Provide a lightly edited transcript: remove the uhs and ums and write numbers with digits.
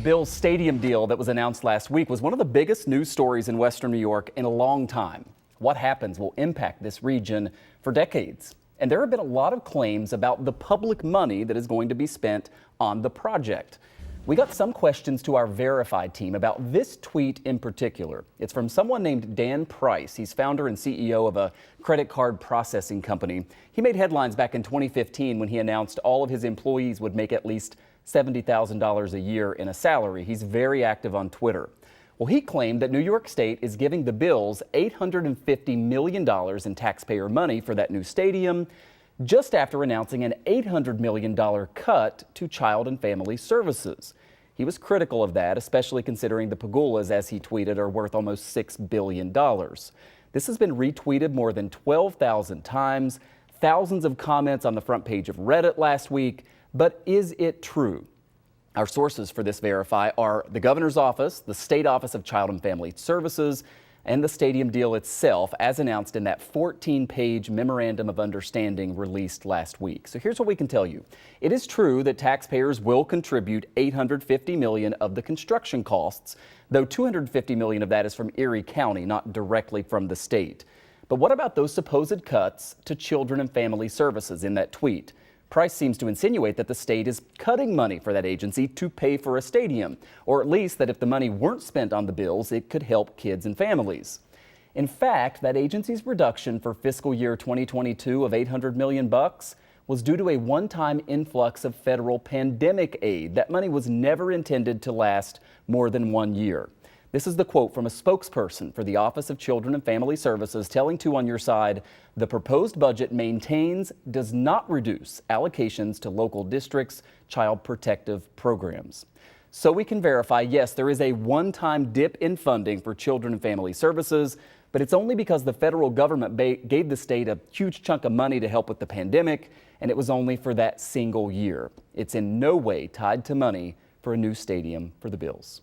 Bill's stadium deal that was announced last week was one of the biggest news stories in Western New York in a long time. What happens will impact this region for decades. And there have been a lot of claims about the public money that is going to be spent on the project. We got some questions to our verified team about this tweet in particular. It's from someone named Dan Price. He's founder and CEO of a credit card processing company. He made headlines back in 2015 when he announced all of his employees would make at least $70,000 a year in a salary. He's very active on Twitter. Well, he claimed that New York State is giving the Bills $850 million in taxpayer money for that new stadium, just after announcing an $800 million cut to child and family services. He was critical of that, especially considering the Pagulas, as he tweeted, are worth almost $6 billion. This has been retweeted more than 12,000 times, thousands of comments on the front page of Reddit last week. But is it true? Our sources for this verify are the governor's office, the State Office of Child and Family Services, and the stadium deal itself, as announced in that 14-page memorandum of understanding released last week. So here's what we can tell you. It is true that taxpayers will contribute $850 million of the construction costs, though $250 million of that is from Erie County, not directly from the state. But what about those supposed cuts to children and family services in that tweet? Price seems to insinuate that the state is cutting money for that agency to pay for a stadium, or at least that if the money weren't spent on the bills, it could help kids and families. In fact, that agency's reduction for fiscal year 2022 of $800 million was due to a one-time influx of federal pandemic aid. That money was never intended to last more than 1 year. This is the quote from a spokesperson for the Office of Children and Family Services telling Two on Your Side, the proposed budget maintains, does not reduce allocations to local districts' child protective programs. So we can verify, yes, there is a one-time dip in funding for children and family services, but it's only because the federal government gave the state a huge chunk of money to help with the pandemic, and it was only for that single year. It's in no way tied to money for a new stadium for the Bills.